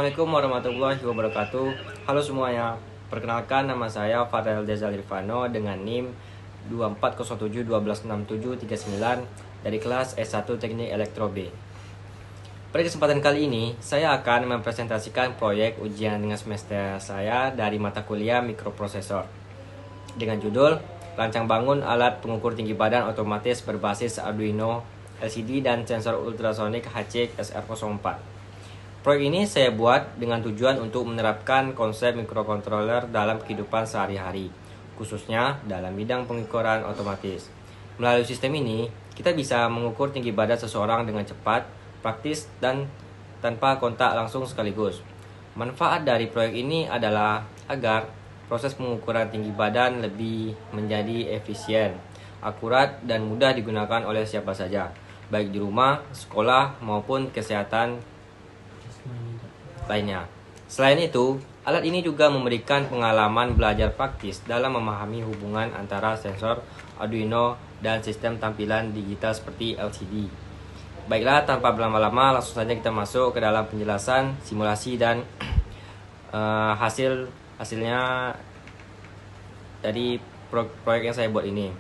Assalamualaikum warahmatullahi wabarakatuh. Halo semuanya. Perkenalkan, nama saya Fadel Dezal Irvano dengan NIM 2407126739 dari kelas S1 Teknik Elektro B. Pada kesempatan kali ini, saya akan mempresentasikan proyek ujian dengan semester saya dari mata kuliah mikroprosesor dengan judul Rancang bangun alat pengukur tinggi badan otomatis berbasis Arduino LCD dan sensor ultrasonik HC-SR04. Proyek ini saya buat dengan tujuan untuk menerapkan konsep mikrokontroler dalam kehidupan sehari-hari, khususnya dalam bidang pengukuran otomatis. Melalui sistem ini, kita bisa mengukur tinggi badan seseorang dengan cepat, praktis, dan tanpa kontak langsung sekaligus. Manfaat dari proyek ini adalah agar proses pengukuran tinggi badan lebih menjadi efisien, akurat, dan mudah digunakan oleh siapa saja, baik di rumah, sekolah, maupun kesehatan lainnya. Selain itu, alat ini juga memberikan pengalaman belajar praktis dalam memahami hubungan antara sensor Arduino dan sistem tampilan digital seperti LCD. Baiklah, tanpa berlama-lama, langsung saja kita masuk ke dalam penjelasan, simulasi, dan hasilnya dari proyek yang saya buat ini.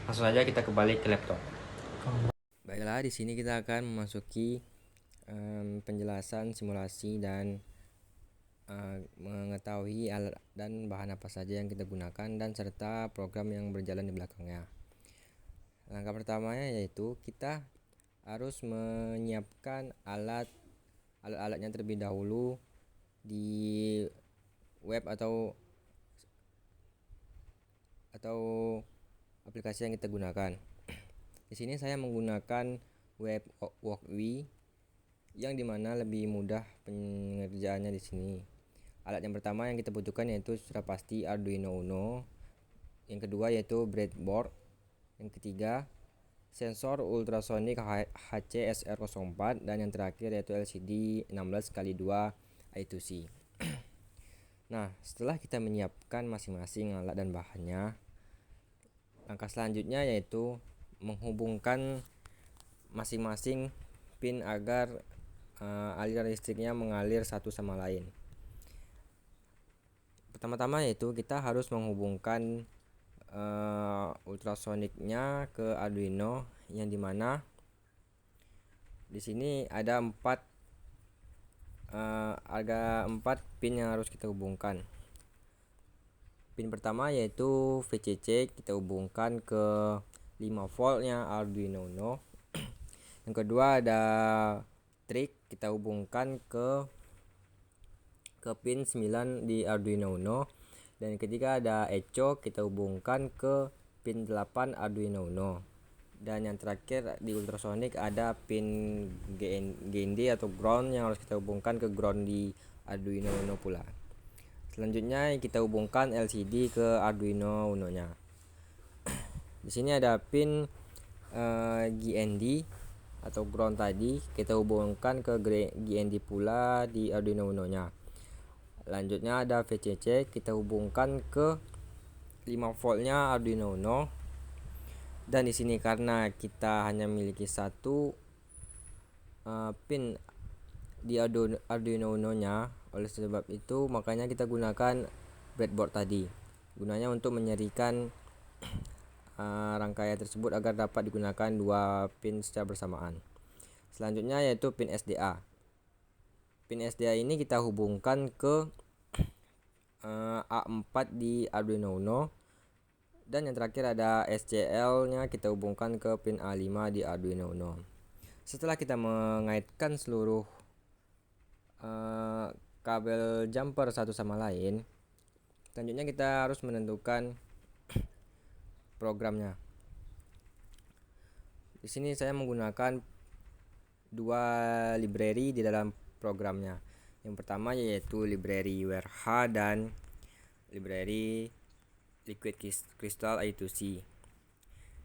Langsung saja kita kembali ke laptop. Baiklah, di sini kita akan memasuki penjelasan simulasi dan mengetahui alat dan bahan apa saja yang kita gunakan dan serta program yang berjalan di belakangnya. Langkah pertamanya yaitu kita harus menyiapkan alat-alatnya terlebih dahulu di web atau aplikasi yang kita gunakan. Di sini saya menggunakan web Walkwi yang dimana lebih mudah pengerjaannya di sini. Alat yang pertama yang kita butuhkan yaitu sudah pasti Arduino Uno. Yang kedua yaitu breadboard. Yang ketiga sensor ultrasonik HC-SR04 dan yang terakhir yaitu LCD 16x2 I2C. Nah, setelah kita menyiapkan masing-masing alat dan bahannya, langkah selanjutnya yaitu menghubungkan masing-masing pin agar aliran listriknya mengalir satu sama lain. Pertama-tama yaitu kita harus menghubungkan ultrasoniknya ke Arduino, yang dimana di sini ada 4 pin yang harus kita hubungkan. Pin pertama yaitu VCC, kita hubungkan ke 5 voltnya Arduino Uno. Yang kedua ada trik, kita hubungkan ke pin 9 di Arduino Uno. Dan yang ketiga ada echo, kita hubungkan ke pin 8 Arduino Uno. Dan yang terakhir di ultrasonic ada pin GND atau ground yang harus kita hubungkan ke ground di Arduino Uno pula. Selanjutnya kita hubungkan LCD ke Arduino Uno nya. Di sini ada pin GND atau ground tadi, kita hubungkan ke GND pula di Arduino Uno nya. Lanjutnya ada VCC, kita hubungkan ke 5 voltnya Arduino Uno. Dan di sini karena kita hanya memiliki satu pin di Arduino Uno nya, oleh sebab itu makanya kita gunakan breadboard tadi. Gunanya untuk menyerikan rangkaian tersebut agar dapat digunakan 2 pin secara bersamaan. Selanjutnya yaitu pin SDA. Pin SDA ini kita hubungkan ke A4 di Arduino Uno. Dan yang terakhir ada SCL nya, kita hubungkan ke pin A5 di Arduino Uno. Setelah kita mengaitkan seluruh kabel jumper satu sama lain, selanjutnya kita harus menentukan programnya. Di sini saya menggunakan 2 library di dalam programnya. Yang pertama yaitu library WRH dan library Liquid Crystal I2C.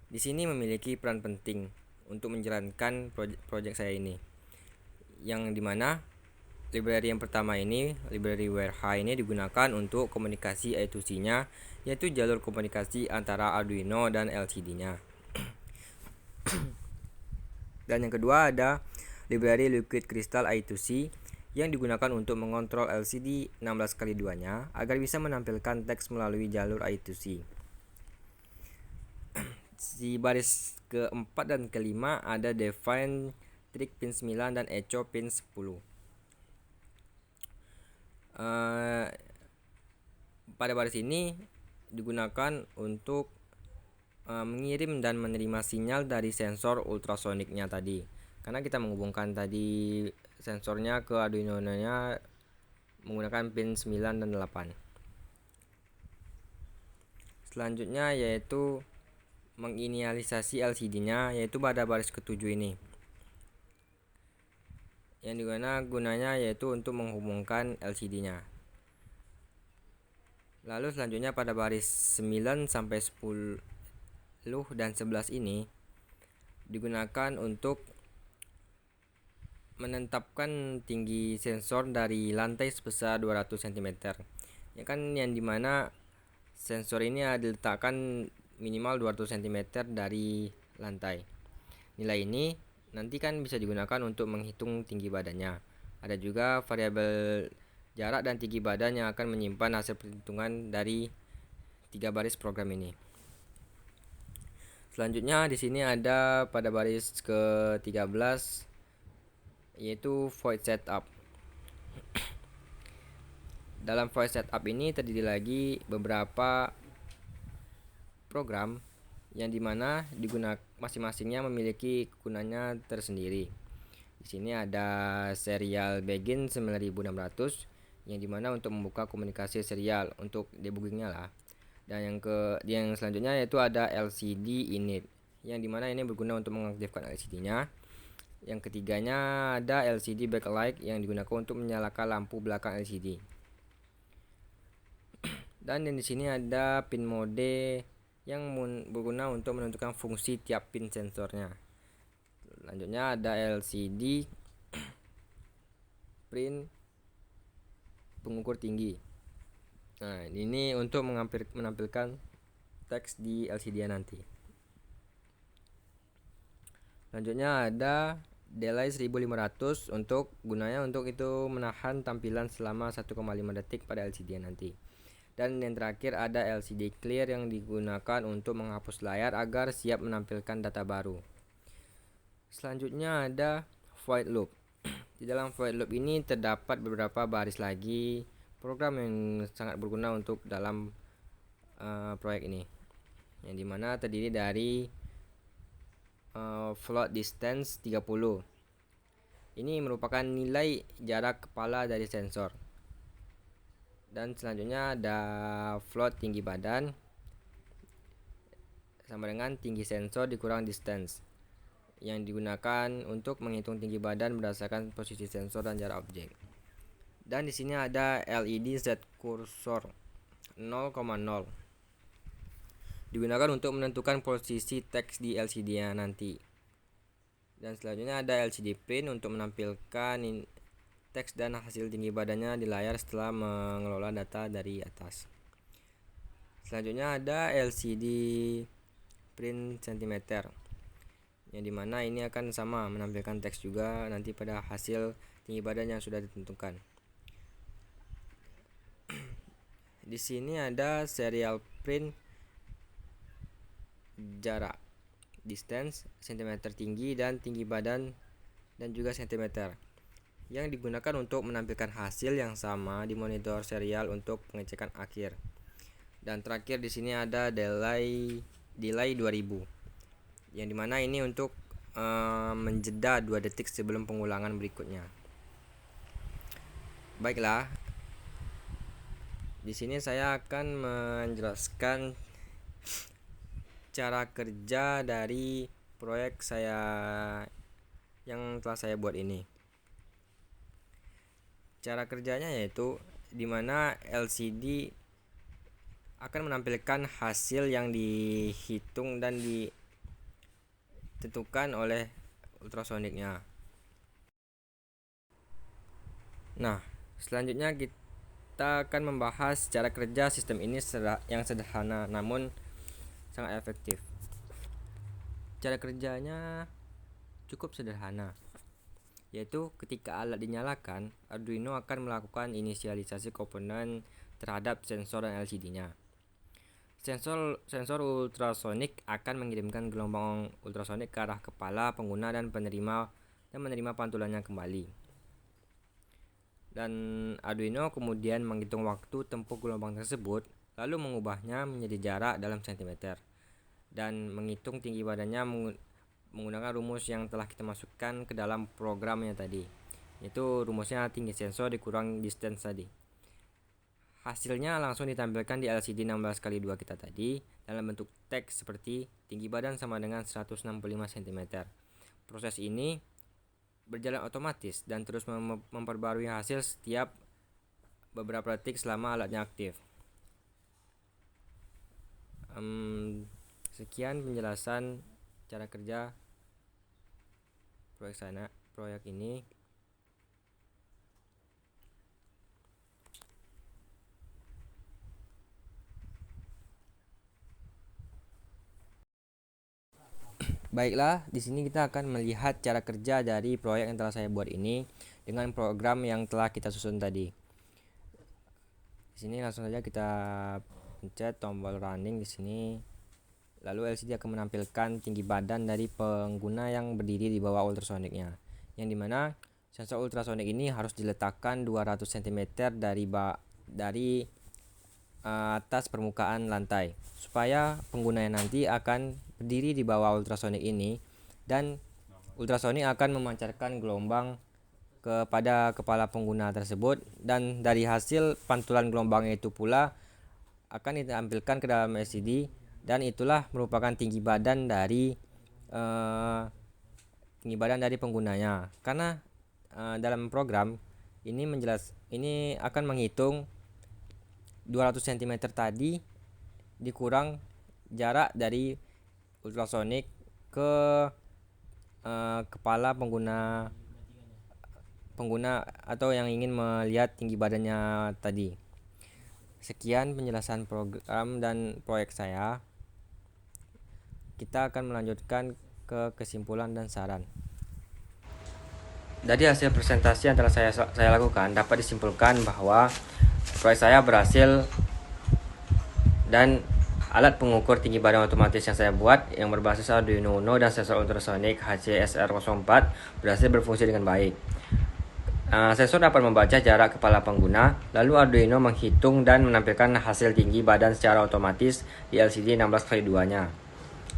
Di sini memiliki peran penting untuk menjalankan proyek saya ini, yang dimana library yang pertama ini, library WRH ini digunakan untuk komunikasi I2C nya, yaitu jalur komunikasi antara Arduino dan LCD nya. Dan yang kedua ada library Liquid Crystal I2C yang digunakan untuk mengontrol LCD 16x2-nya agar bisa menampilkan teks melalui jalur I2C. Di baris keempat dan kelima ada define trig pin 9 dan echo pin 10. Pada baris ini digunakan untuk mengirim dan menerima sinyal dari sensor ultrasoniknya tadi. Karena kita menghubungkan tadi sensornya ke Arduino-nya menggunakan pin 9 dan 8. Selanjutnya yaitu menginisialisasi LCD-nya, yaitu pada baris ketujuh ini. Yang gunanya yaitu untuk menghubungkan LCD-nya. Lalu selanjutnya pada baris 9 sampai 10 dan 11 ini digunakan untuk menetapkan tinggi sensor dari lantai sebesar 200 cm. Yang dimana sensor ini diletakkan minimal 200 cm dari lantai. Nilai ini nanti kan bisa digunakan untuk menghitung tinggi badannya. Ada juga variabel jarak dan tinggi badan yang akan menyimpan hasil perhitungan dari 3 baris program ini. Selanjutnya di sini ada pada baris ke-13 yaitu void setup. Dalam void setup ini terdiri lagi beberapa program yang dimana masing-masingnya memiliki kegunaannya tersendiri. Di sini ada serial begin 9600 yang dimana untuk membuka komunikasi serial untuk debuggingnya lah. Dan yang selanjutnya yaitu ada LCD init yang dimana ini berguna untuk mengaktifkan LCD-nya. Yang ketiganya ada LCD backlight yang digunakan untuk menyalakan lampu belakang LCD. Dan di sini ada pin mode yang berguna untuk menentukan fungsi tiap pin sensornya. Selanjutnya ada LCD print pengukur tinggi. Nah, ini untuk menampilkan teks di LCD nanti. Selanjutnya ada delay 1500 gunanya untuk itu menahan tampilan selama 1,5 detik pada LCD nanti. Dan yang terakhir ada LCD clear yang digunakan untuk menghapus layar agar siap menampilkan data baru. Selanjutnya ada void loop. Di dalam void loop ini terdapat beberapa baris lagi program yang sangat berguna untuk dalam proyek ini, yang dimana terdiri dari float distance 30. Ini merupakan nilai jarak kepala dari sensor. Dan selanjutnya ada float tinggi badan sama dengan tinggi sensor dikurang distance, yang digunakan untuk menghitung tinggi badan berdasarkan posisi sensor dan jarak objek. Dan di sini ada LED Z cursor 0,0 digunakan untuk menentukan posisi teks di LCD-nya nanti. Dan selanjutnya ada LCD print untuk menampilkan teks dan hasil tinggi badannya di layar setelah mengelola data dari atas. Selanjutnya ada LCD print cm, yang dimana ini akan sama menampilkan teks juga nanti pada hasil tinggi badan yang sudah ditentukan. Di sini ada serial print jarak, distance, cm tinggi dan tinggi badan dan juga cm, yang digunakan untuk menampilkan hasil yang sama di monitor serial untuk pengecekan akhir. Dan terakhir di sini ada delay 2000, yang dimana ini untuk menjeda 2 detik sebelum pengulangan berikutnya. Baiklah, di sini saya akan menjelaskan cara kerja dari proyek saya yang telah saya buat ini. Cara kerjanya yaitu dimana LCD akan menampilkan hasil yang dihitung dan ditentukan oleh ultrasoniknya. Nah, selanjutnya kita akan membahas cara kerja sistem ini yang sederhana namun sangat efektif. Cara kerjanya cukup sederhana. yaitu ketika alat dinyalakan, Arduino akan melakukan inisialisasi komponen terhadap sensor dan LCD-nya. Sensor ultrasonik akan mengirimkan gelombang ultrasonik ke arah kepala pengguna dan menerima pantulannya kembali. Dan Arduino kemudian menghitung waktu tempuh gelombang tersebut, lalu mengubahnya menjadi jarak dalam cm dan menghitung tinggi badannya menggunakan rumus yang telah kita masukkan ke dalam programnya tadi, yaitu rumusnya tinggi sensor dikurang distance tadi. Hasilnya langsung ditampilkan di LCD 16x2 kita tadi dalam bentuk teks seperti tinggi badan sama dengan 165 cm. Proses ini berjalan otomatis dan terus memperbarui hasil setiap beberapa detik selama alatnya aktif. Sekian penjelasan cara kerja proyek ini. Baiklah, di sini kita akan melihat cara kerja dari proyek yang telah saya buat ini dengan program yang telah kita susun tadi. Di sini langsung saja kita pencet tombol running di sini. Lalu LCD akan menampilkan tinggi badan dari pengguna yang berdiri di bawah ultrasoniknya, yang dimana sensor ultrasonik ini harus diletakkan 200 cm dari atas permukaan lantai, supaya pengguna yang nanti akan berdiri di bawah ultrasonik ini, dan ultrasonik akan memancarkan gelombang kepada kepala pengguna tersebut, dan dari hasil pantulan gelombang itu pula akan ditampilkan ke dalam LCD, dan itulah merupakan tinggi badan dari penggunanya. Karena dalam program ini akan menghitung 200 cm tadi dikurang jarak dari ultrasonik ke kepala pengguna atau yang ingin melihat tinggi badannya tadi. Sekian penjelasan program dan proyek saya. Kita akan melanjutkan ke kesimpulan dan saran. Dari hasil presentasi yang telah saya lakukan, dapat disimpulkan bahwa proyek saya berhasil dan alat pengukur tinggi badan otomatis yang saya buat yang berbasis Arduino Uno dan sensor ultrasonik HCSR04 berhasil berfungsi dengan baik. Sensor dapat membaca jarak kepala pengguna, lalu Arduino menghitung dan menampilkan hasil tinggi badan secara otomatis di LCD 16x2-nya.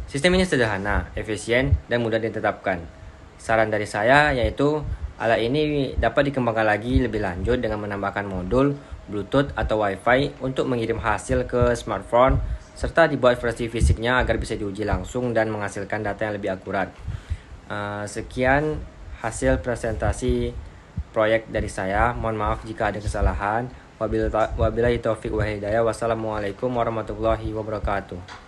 Sistem ini sederhana, efisien, dan mudah ditetapkan. Saran dari saya yaitu alat ini dapat dikembangkan lagi lebih lanjut dengan menambahkan modul, Bluetooth atau Wi-Fi untuk mengirim hasil ke smartphone, serta dibuat versi fisiknya agar bisa diuji langsung dan menghasilkan data yang lebih akurat. Sekian hasil presentasi proyek dari saya. Mohon maaf jika ada kesalahan. Wabillahi taufiq wa hidayah. Wassalamualaikum warahmatullahi wabarakatuh.